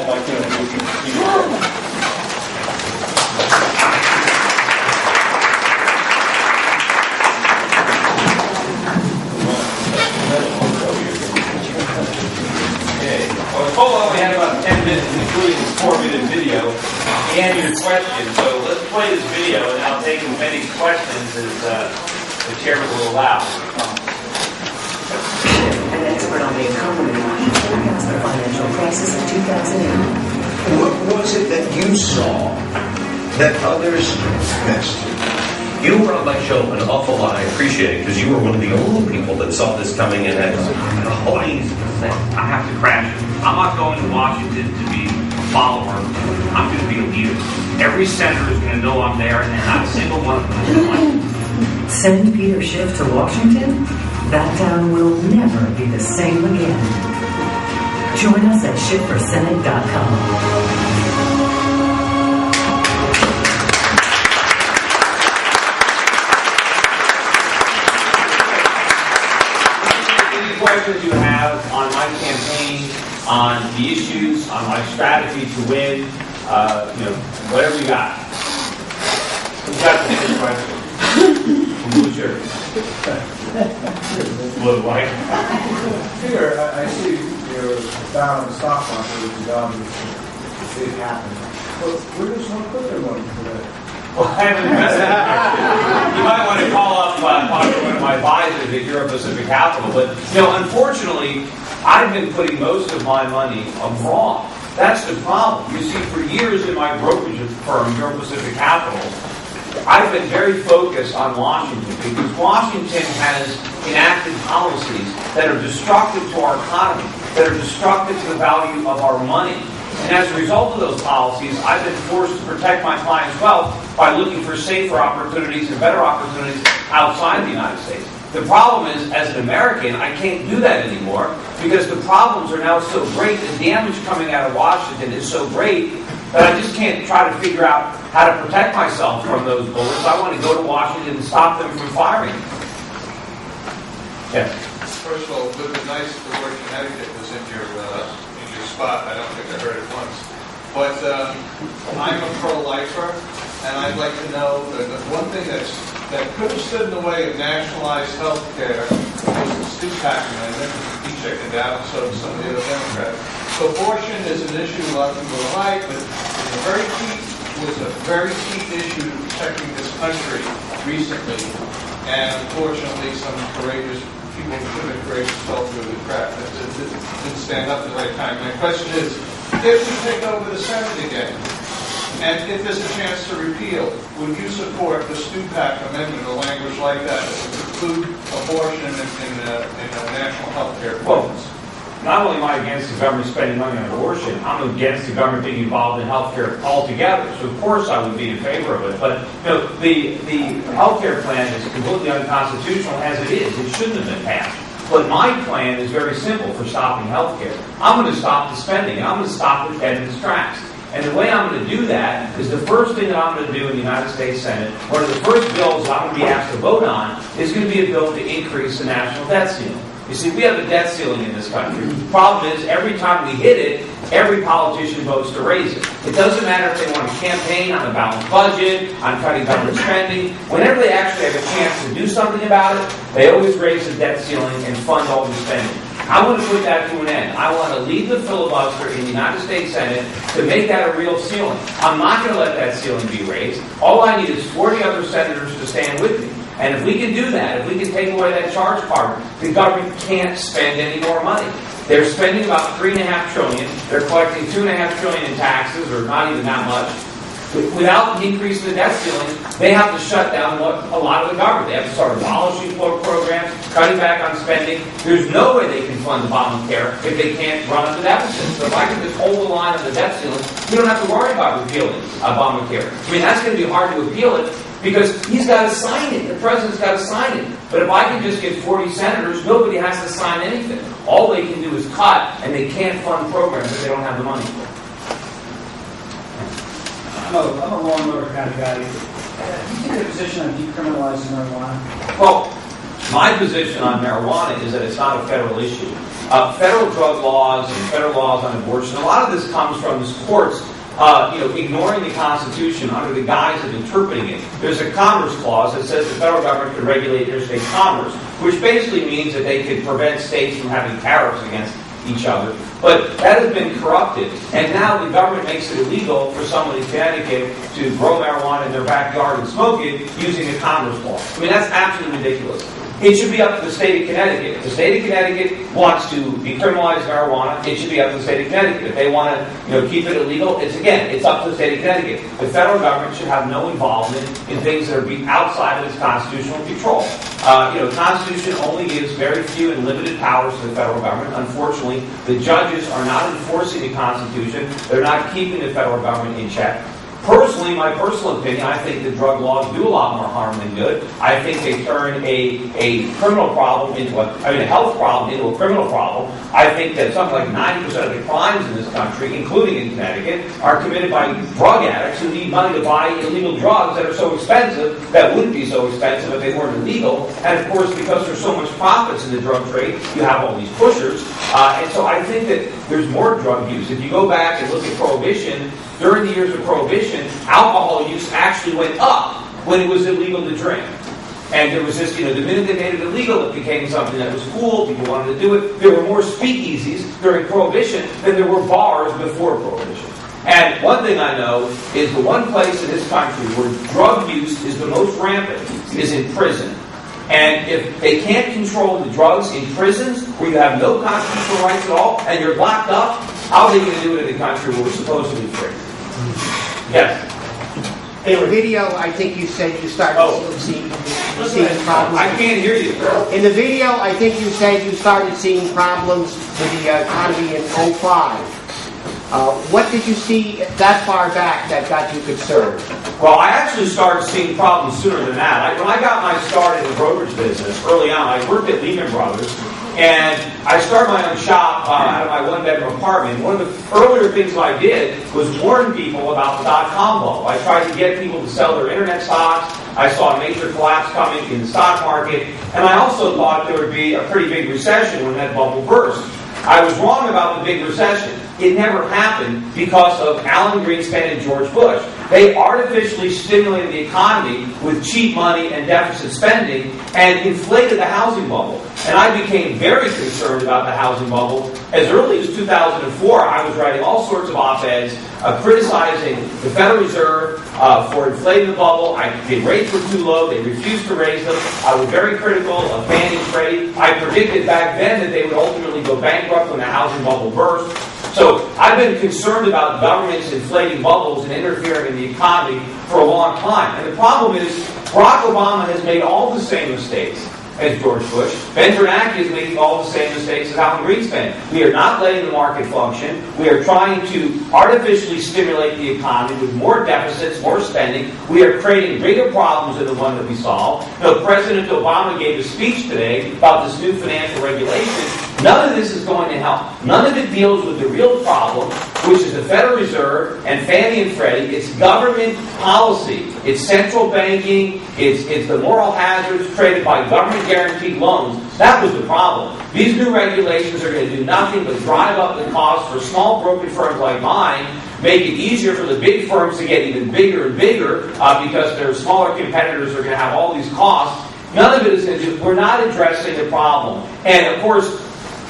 like to Well, we had about 10 minutes, including this 4-minute video, and your questions. So let's play this video, and I'll take as many questions as the chairman will allow. An expert on the economy forecast the financial crisis of 2008. What was it that you saw that others missed? You were on my show an awful lot. I appreciate it because you were one of the only people that saw this coming in. Please, I have to crash. I'm not going to Washington to be a follower. I'm going to be a leader. Every senator is going to know I'm there, and not a single one of them is going to. Send Peter Schiff to Washington? That town will never be the same again. Join us at SchiffforSenate.com. Questions you have on my campaign, on the issues, on my strategy to win, whatever you got. Who's got the first question? Who's yours? Blue, white. Peter, I see you're down on the stock market, which is obviously a big happen. But where does one put their money today? Well, I haven't invested in it. You might want to call up one of my advisors at Euro Pacific Capital. But, unfortunately, I've been putting most of my money wrong. That's the problem. You see, for years in my brokerage firm, Euro Pacific Capital, I've been very focused on Washington because Washington has enacted policies that are destructive to our economy, that are destructive to the value of our money. And as a result of those policies, I've been forced to protect my clients' wealth by looking for safer opportunities and better opportunities outside the United States. The problem is, as an American, I can't do that anymore because the problems are now so great, the damage coming out of Washington is so great that I just can't try to figure out how to protect myself from those bullets. I want to go to Washington and stop them from firing. Yes. First of all, it would have been nice if the word Connecticut was in your spot. I don't think I heard it once. But I'm a pro-lifer, and I'd like to know that the one thing that could have stood in the way of nationalized health care was the Stupak Amendment. He checked it out, and so did some of the other Democrats. So abortion is an issue a lot of people are right, but was a very key issue to protecting this country recently. And unfortunately, some courageous people who should have been courageous fell through the crack. Didn't stand up at the right time. My question is, if we take over the Senate again, and if there's a chance to repeal, would you support the Stupak Amendment or language like that would include abortion in national health care plans? Not only am I against the government spending money on abortion, I'm against the government being involved in healthcare altogether. So of course I would be in favor of it. But the healthcare plan is completely unconstitutional as it is. It shouldn't have been passed. But my plan is very simple for stopping healthcare. I'm going to stop the spending, and I'm going to stop it dead in its tracks. And the way I'm going to do that is the first thing that I'm going to do in the United States Senate, one of the first bills that I'm going to be asked to vote on, is going to be a bill to increase the national debt ceiling. You see, we have a debt ceiling in this country. The problem is, every time we hit it, every politician votes to raise it. It doesn't matter if they want to campaign on a balanced budget, on cutting government spending. Whenever they actually have a chance to do something about it, they always raise the debt ceiling and fund all the spending. I want to put that to an end. I want to leave the filibuster in the United States Senate to make that a real ceiling. I'm not going to let that ceiling be raised. All I need is 40 other senators to stand with me. And if we can do that, if we can take away that charge card, the government can't spend any more money. They're spending about $3.5 trillion. They're collecting $2.5 trillion in taxes, or not even that much. Without increasing the debt ceiling, they have to shut down a lot of the government. They have to start abolishing programs, cutting back on spending. There's no way they can fund Obamacare if they can't run up the deficit. So if I can just hold the line on the debt ceiling, we don't have to worry about repealing Obamacare. I mean, that's going to be hard to appeal it because he's got to sign it. The president's got to sign it. But if I can just get 40 senators, nobody has to sign anything. All they can do is cut, and they can't fund programs that they don't have the money for. I'm a law and order kind of guy. Do you take a position on decriminalizing marijuana? Well, my position on marijuana is that it's not a federal issue. federal drug laws and federal laws on abortion. A lot of this comes from the courts ignoring the Constitution under the guise of interpreting it. There's a Commerce Clause that says the federal government can regulate interstate commerce, which basically means that they can prevent states from having tariffs against each other. But that has been corrupted, and now the government makes it illegal for someone in Connecticut to grow marijuana in their backyard and smoke it using a Commerce Clause. I mean, that's absolutely ridiculous. It should be up to the state of Connecticut. If the state of Connecticut wants to decriminalize marijuana, it should be up to the state of Connecticut. If they want to, keep it illegal, it's up to the state of Connecticut. The federal government should have no involvement in things that are outside of its constitutional control. The Constitution only gives very few and limited powers to the federal government. Unfortunately, the judges are not enforcing the Constitution. They're not keeping the federal government in check. Personally, my personal opinion, I think the drug laws do a lot more harm than good. I think they turn a criminal problem into a health problem into a criminal problem. I think that something like 90% of the crimes in this country, including in Connecticut, are committed by drug addicts who need money to buy illegal drugs that are so expensive that wouldn't be so expensive if they weren't illegal. And of course, because there's so much profits in the drug trade, you have all these pushers. And so I think that there's more drug use. If you go back and look at Prohibition, during the years of Prohibition, alcohol use actually went up when it was illegal to drink. And there was this, the minute they made it illegal, it became something that was cool. People wanted to do it. There were more speakeasies during Prohibition than there were bars before Prohibition. And one thing I know is the one place in this country where drug use is the most rampant is in prison. And if they can't control the drugs in prisons, where you have no constitutional rights at all, and you're locked up, how are they going to do it in a country where we're supposed to be free? Yes? In the video, I think you said you started seeing problems. I can't hear you. In the video, I think you said you started seeing problems with the economy in 2005. What did you see that far back that got you concerned? Well, I actually started seeing problems sooner than that. When I got my start in the brokerage business early on, I worked at Lehman Brothers, and I started my own shop out of my one-bedroom apartment. One of the earlier things I did was warn people about the dot-com bubble. I tried to get people to sell their internet stocks. I saw a major collapse coming in the stock market, and I also thought there would be a pretty big recession when that bubble burst. I was wrong about the big recession. It never happened because of Alan Greenspan and George Bush. They artificially stimulated the economy with cheap money and deficit spending and inflated the housing bubble. And I became very concerned about the housing bubble. As early as 2004, I was writing all sorts of op-eds criticizing the Federal Reserve for inflating the bubble. The rates were too low. They refused to raise them. I was very critical of Fannie and Freddie. I predicted back then that they would ultimately go bankrupt when the housing bubble burst. So I've been concerned about governments inflating bubbles and interfering in the economy for a long time. And the problem is Barack Obama has made all the same mistakes as George Bush. Ben Bernanke is making all the same mistakes as Alan Greenspan. We are not letting the market function. We are trying to artificially stimulate the economy with more deficits, more spending. We are creating bigger problems than the one that we solved. President Obama gave a speech today about this new financial regulation. None of this is going to help. None of it deals with the real problem, which is the Federal Reserve and Fannie and Freddie. It's government policy. It's central banking. It's the moral hazards created by government-guaranteed loans. That was the problem. These new regulations are going to do nothing but drive up the cost for small brokerage firms like mine, make it easier for the big firms to get even bigger and bigger because their smaller competitors are going to have all these costs. None of it is going to do. We're not addressing the problem. And, of course,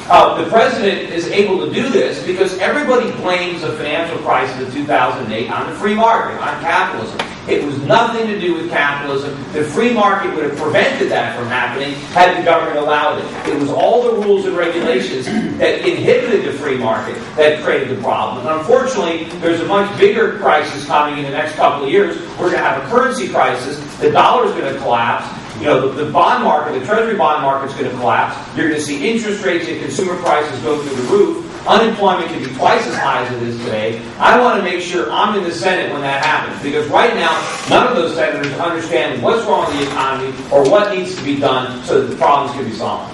the president is able to do this because everybody blames the financial crisis of 2008 on the free market, on capitalism. It was nothing to do with capitalism. The free market would have prevented that from happening had the government allowed it. It was all the rules and regulations that inhibited the free market that created the problem. And unfortunately, there's a much bigger crisis coming in the next couple of years. We're going to have a currency crisis. The dollar's going to collapse. The bond market, the treasury bond market's going to collapse. You're going to see interest rates and consumer prices go through the roof. Unemployment can be twice as high as it is today. I want to make sure I'm in the Senate when that happens, because right now, none of those senators understand what's wrong with the economy or what needs to be done so that the problems can be solved.